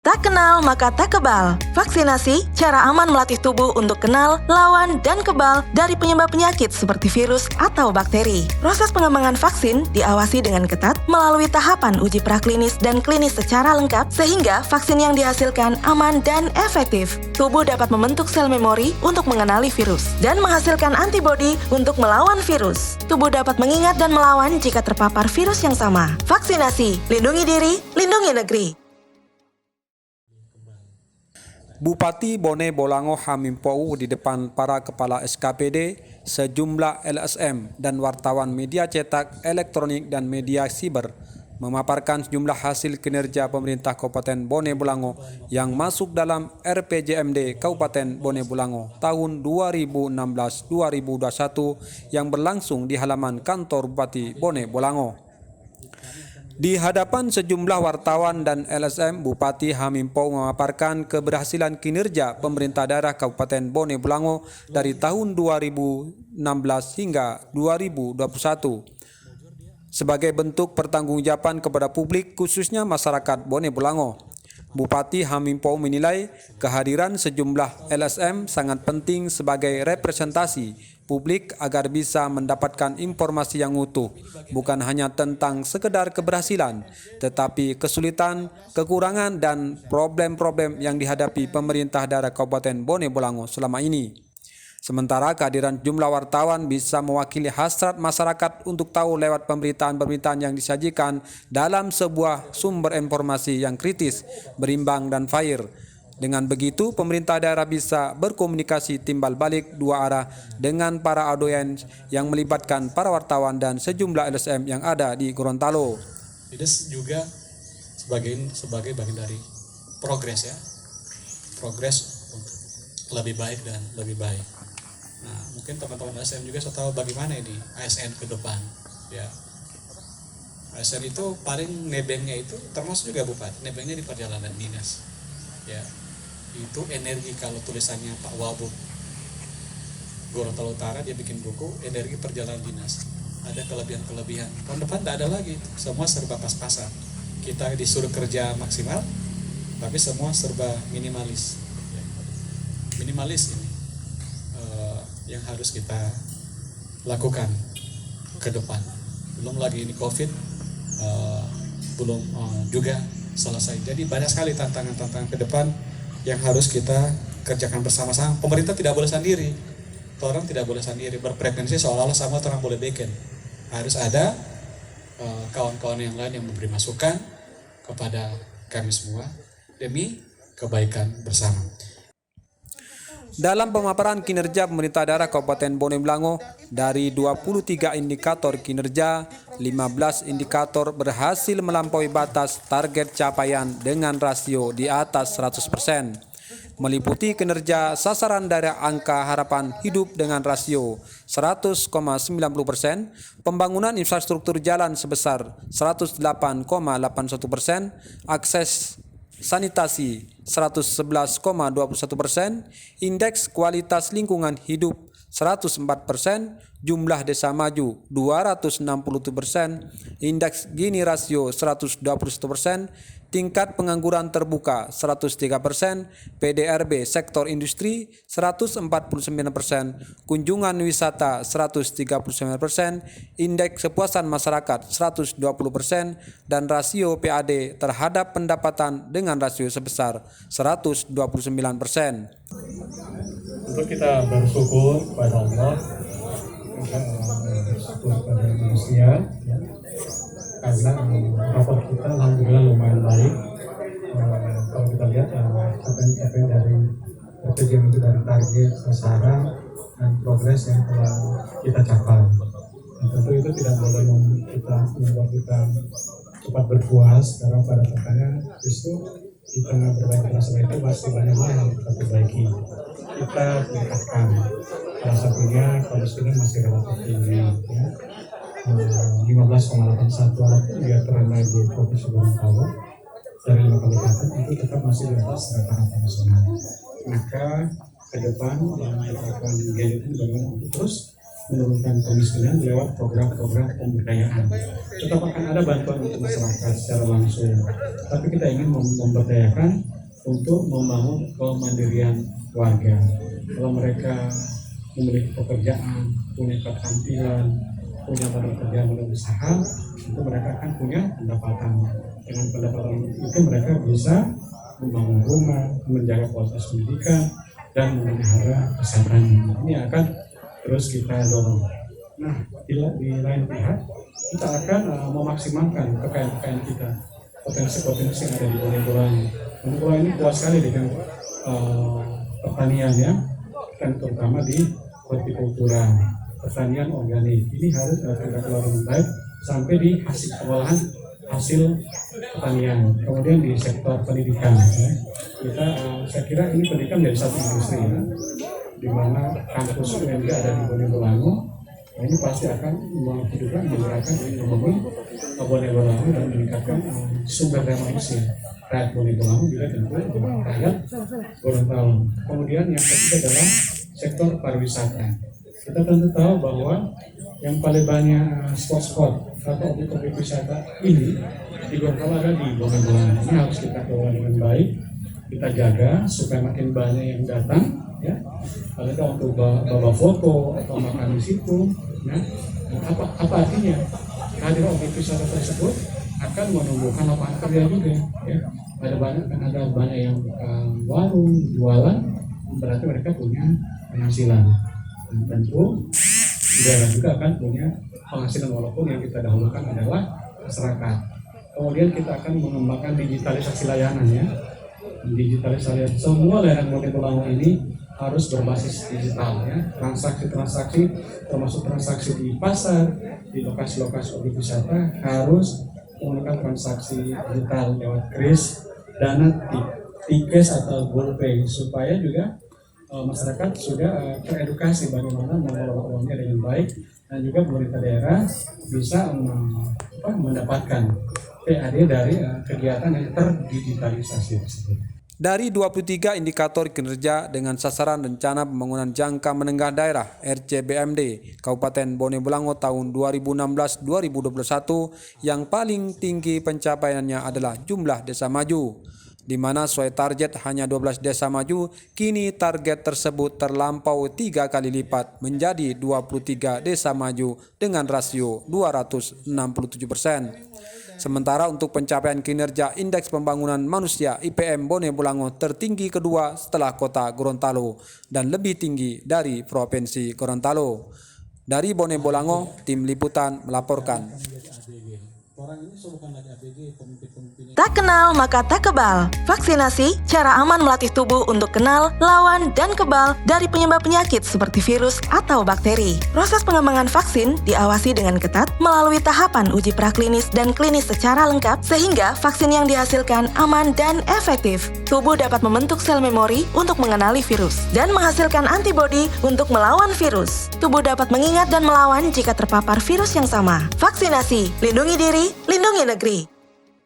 Tak kenal maka tak kebal. Vaksinasi, cara aman melatih tubuh untuk kenal, lawan, dan kebal dari penyebab penyakit seperti virus atau bakteri. Proses pengembangan vaksin diawasi dengan ketat melalui tahapan uji praklinis dan klinis secara lengkap sehingga vaksin yang dihasilkan aman dan efektif. Tubuh dapat membentuk sel memori untuk mengenali virus dan menghasilkan antibodi untuk melawan virus. Tubuh dapat mengingat dan melawan jika terpapar virus yang sama. Vaksinasi, lindungi diri, lindungi negeri. Bupati Bone Bolango Hamim Pou di depan para kepala SKPD, sejumlah LSM dan wartawan media cetak, elektronik dan media siber memaparkan sejumlah hasil kinerja pemerintah Kabupaten Bone Bolango yang masuk dalam RPJMD Kabupaten Bone Bolango tahun 2016-2021 yang berlangsung di halaman kantor Bupati Bone Bolango. Di hadapan sejumlah wartawan dan LSM, Bupati Hamim Pou memaparkan keberhasilan kinerja pemerintah daerah Kabupaten Bone Bolango dari tahun 2016 hingga 2021 sebagai bentuk pertanggungjawaban kepada publik khususnya masyarakat Bone Bolango. Bupati Hamim Pou menilai kehadiran sejumlah LSM sangat penting sebagai representasi publik agar bisa mendapatkan informasi yang utuh, bukan hanya tentang sekedar keberhasilan, tetapi kesulitan, kekurangan, dan problem-problem yang dihadapi pemerintah daerah Kabupaten Bone Bolango selama ini. Sementara kehadiran jumlah wartawan bisa mewakili hasrat masyarakat untuk tahu lewat pemberitaan-pemberitaan yang disajikan dalam sebuah sumber informasi yang kritis, berimbang, dan fair. Dengan begitu, pemerintah daerah bisa berkomunikasi timbal balik dua arah dengan para audiens yang melibatkan para wartawan dan sejumlah LSM yang ada di Gorontalo. Ini juga sebagai bagian dari progres ya, progres untuk lebih baik dan lebih baik. Nah, mungkin teman-teman ASN juga sudah tahu bagaimana ini ASN ke depan. Ya, ASN itu paling nebengnya itu termasuk juga Bupati, nebengnya di perjalanan dinas. Ya, itu energi kalau tulisannya Pak Wabub Gorontalo Utara dia bikin buku energi perjalanan dinas. Ada kelebihan-kelebihan. Tahun depan tidak ada lagi, semua serba pas-pasan. Kita disuruh kerja maksimal, tapi semua serba minimalis. Ya. Minimalis ini yang harus kita lakukan ke depan. Belum lagi ini COVID, belum juga selesai. Jadi banyak sekali tantangan-tantangan ke depan yang harus kita kerjakan bersama-sama. Pemerintah tidak boleh sendiri, orang tidak boleh sendiri berfrekuensi seolah-olah sama orang boleh bikin. Harus ada kawan-kawan yang lain yang memberi masukan kepada kami semua demi kebaikan bersama. Dalam pemaparan kinerja pemerintah daerah Kabupaten Bone Bolango, dari 23 indikator kinerja, 15 indikator berhasil melampaui batas target capaian dengan rasio di atas 100%. Meliputi kinerja sasaran daerah angka harapan hidup dengan rasio 100,90%, pembangunan infrastruktur jalan sebesar 108,81%, akses sanitasi 111,21%, indeks kualitas lingkungan hidup 104%, jumlah desa maju 267%, indeks Gini rasio 121%, tingkat pengangguran terbuka 103%, PDRB sektor industri 149%, kunjungan wisata 139%, indeks kepuasan masyarakat 120%, dan rasio PAD terhadap pendapatan dengan rasio sebesar 129%. Untuk kita bersyukur kepada Allah, bersyukur kepada manusia, ya, karena rapor kita alhamdulillah lumayan baik. Kalau kita lihat capaian dari RPJM itu dari target, sasaran, dan progres yang telah kita capai. Dan tentu itu tidak boleh membuat kita cepat berpuas, karena pada faktanya justru di tengah berbagai masalah itu masih banyak hal yang kita perbaiki. Kita tingkatkan. Salah satunya kemiskinan masih relatif tinggi, ya. 15,81 walaupun dia terendah di Provinsi Gorontalo dari 5 kabupaten itu tetap masih di atas rata-rata nasional. Maka ke depan yang kita akan gairahkan bagaimana untuk terus menurunkan kemiskinan lewat program-program pemberdayaan. Tetap akan ada bantuan untuk masyarakat secara langsung, tapi kita ingin memberdayakan untuk membangun kemandirian warga. Kalau mereka memiliki pekerjaan, punya keterampilan, punya modal kerja, modal usaha, itu mereka akan punya pendapatan. Dengan pendapatan itu mereka bisa membangun rumah, menjaga kualitas pendidikan, dan memelihara kesehatan. Ini akan terus kita dorong. Nah, di lain pihak, kita akan memaksimalkan kekayaan kita, potensi-potensi yang ada di Bone Bolango. Bone Bolango ini kuat sekali dengan pertanian ya, dan terutama di hortikultura, pertanian organik. Ini harus kita keluar dengan baik sampai di hasil pengolahan hasil pertanian. Kemudian di sektor pendidikan, ya, kita saya kira ini pendidikan menjadi satu industri ya, di mana kampus UNJ ada di Bone Bolango. Nah, ini pasti akan menghidupkan, menggerakkan ekonomi Bone Bolango dan meningkatkan sumber daya manusia. Rakyat Bone Bolango juga tentu rakyat Gorontalo. Kemudian yang ketiga adalah sektor pariwisata. Kita tentu tahu bahwa yang paling banyak spot-spot atau objek-objek wisata ini di Gorontalo ada di Bone Bolango. Ini harus kita kelola dengan baik, kita jaga supaya makin banyak yang datang, ya. Kalau untuk bawa foto atau makan di situ, nah, apa artinya? Kehadiran objek wisata tersebut akan menumbuhkan lapangan kerja juga, ya. Ada banyak yang warung jualan, berarti mereka punya penghasilan. Dan tentu juga akan punya penghasilan walaupun yang kita dahulukan adalah masyarakat. Kemudian kita akan mengembangkan digitalisasi layanan ya. Digitalisasi semua layanan Bone Bolango ini harus berbasis digital ya. Transaksi-transaksi termasuk transaksi di pasar, di lokasi-lokasi objek wisata harus menggunakan transaksi digital lewat kris, dana, tikes atau GoPay supaya juga masyarakat sudah teredukasi bagaimana mengelola uangnya dengan baik dan juga pemerintah daerah bisa mendapatkan PAD dari kegiatan yang terdigitalisasi tersebut. Dari 23 indikator kinerja dengan sasaran rencana pembangunan jangka menengah daerah RCBMD Kabupaten Bone Bolango tahun 2016-2021, yang paling tinggi pencapaiannya adalah jumlah desa maju, di mana sesuai target hanya 12 desa maju, kini target tersebut terlampau 3 kali lipat menjadi 23 desa maju dengan rasio 267%. Sementara untuk pencapaian kinerja Indeks Pembangunan Manusia IPM Bone Bolango tertinggi kedua setelah kota Gorontalo dan lebih tinggi dari Provinsi Gorontalo. Dari Bone Bolango, tim liputan melaporkan. Tak kenal maka tak kebal. Vaksinasi, cara aman melatih tubuh untuk kenal, lawan, dan kebal dari penyebab penyakit seperti virus atau bakteri. Proses pengembangan vaksin diawasi dengan ketat melalui tahapan uji praklinis dan klinis secara lengkap sehingga vaksin yang dihasilkan aman dan efektif. Tubuh dapat membentuk sel memori untuk mengenali virus dan menghasilkan antibodi untuk melawan virus. Tubuh dapat mengingat dan melawan jika terpapar virus yang sama. Vaksinasi, lindungi diri, lindungi negeri.